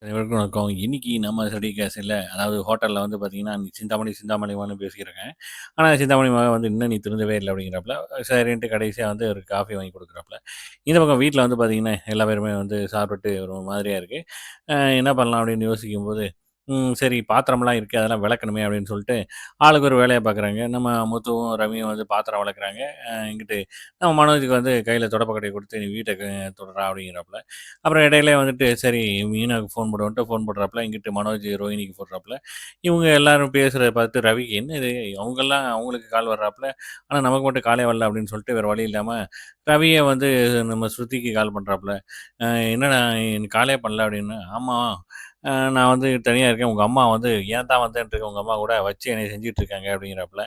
அனைவருக்கும் வணக்கம். இன்னைக்கு நம்ம ஸ்டடி கிளாஸ்ல அதாவது ஹோட்டல்ல வந்து பார்த்தீங்கன்னா, "நீ சிந்தாமணி சிந்தாமணிமான்னு பேசிக்கிறேங்க." ஆனா சிந்தாமணி மகன் வந்து இன்னும் நீ திருந்தவே இல்ல அப்படிங்கிறாப்புல. சரின்ட்டு கடைசியா வந்து ஒரு காஃபி வாங்கி குடுக்குறாப்புல. இந்த பக்கம் வீட்ல வந்து பார்த்தீங்கன்னா, எல்லா பேருமே வந்து சாப்பிட்டு ஒரு மாதிரியா இருக்கு. என்ன பண்ணலாம் அப்படின்னு யோசிக்கும்போது, சரி பாத்திரம்லாம் இருக்கு அதெல்லாம் விளக்கணுமே அப்படின்னு சொல்லிட்டு, ஆளுக்கு ஒரு வேலைய பார்க்குறாங்க. நம்ம முத்துவும், ரவியும் வந்து பாத்திரம் விளக்குறாங்க. இங்கிட்டு நம்ம மனோஜுக்கு வந்து கையில தொடப்பக்கட்டைய குடுத்து, "நீ வீட்ட தொடடா" அப்படிங்கிறாப்புல. அப்புறம் இடையிலே வந்துட்டு சரி மீனாக்கு ஃபோன் போடுவோன்ட்டு ஃபோன் போடுறாப்புல, இங்கிட்டு மனோஜ் ரோஹிணிக்கு போடுறாப்புல. இவங்க எல்லாரும் பேசுறத பார்த்து ரவிக்கு என்ன இது அவங்கலாம் அவங்களுக்கு கால் வர்றாப்புல, ஆனா நமக்கு மட்டும் காலே வரல அப்படின்னு சொல்லிட்டு வேற வழி இல்லாம ரவியே வந்து நம்ம ஸ்ருதிக்கு கால் பண்றாப்புல. அ "என்னடா எனக்கு காலே பண்ணல" அப்படின்னு. "ஆமா, நான் வந்து தனியா இருக்கேன். உங்க அம்மா வந்து ஏன் தான் வந்தேன்ட்டு இருக்க உங்க அம்மா கூட வச்சு என்னைய செஞ்சுட்டு இருக்காங்க" அப்படிங்கிறாப்புல.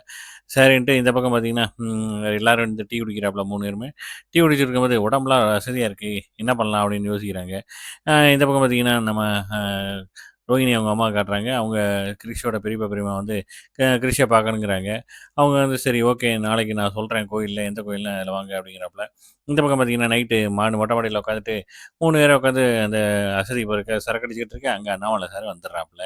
சரின்ட்டு இந்த பக்கம் பார்த்தீங்கன்னா, எல்லாரும் இந்த டீ குடிக்கிறாப்புல 3 பேருமே. டீ குடிச்சிட்டு இருக்கும்போது, "உடம்புலாம் அசதியா இருக்கு. என்ன பண்ணலாம்?" அப்படின்னு யோசிக்கிறாங்க. இந்த பக்கம் பார்த்தீங்கன்னா, நம்ம அ ரோஹிணி அவங்க அம்மாவ காட்டுறாங்க. அவங்க கிரிஷோட பெரியப்பா, பெரியம்மா வந்து கிரிஷ பார்க்கணுங்கிறாங்க. அவங்க வந்து சரி ஓகே நாளைக்கு நான் சொல்றேன் கோயில்ல, எந்த கோயில்னு அதில வாங்க அப்படிங்கிறாப்புல. இந்த பக்கம் பார்த்தீங்கன்னா, நைட்டு மொட்டை மாடியில உட்காந்துட்டு 3 பேரும் உட்காந்து அந்த அசதி பொறுக்க சரக்கு அடிச்சுக்கிட்டு இருக்கு. அங்க அண்ணாமலை சார் வந்துடுறாப்புல.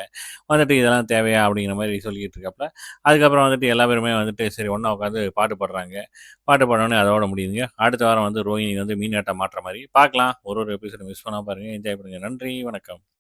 வந்துட்டு இதெல்லாம் தேவையா? அப்படிங்கிற மாரி சொல்லிக்கிட்டு இருக்காப்புல. அதுக்கப்புறம் வந்துட்டு எல்லா பேருமே வந்துட்டு சரி ஒண்ணா உட்காந்து பாட்டு பாடுறாங்க. பாட்டு பாடுனோனே அதோட முடியுதுங்க. அடுத்த வாரம் வந்து ரோஹிணி வந்து மீனாட்டம் மாட்ற மாரி பார்க்கலாம். ஒரு ஒரு எபிசோட மிஸ் பண்ணாம பாருங்க. என்ஜாய் பண்ணுங்க. நன்றி, வணக்கம்.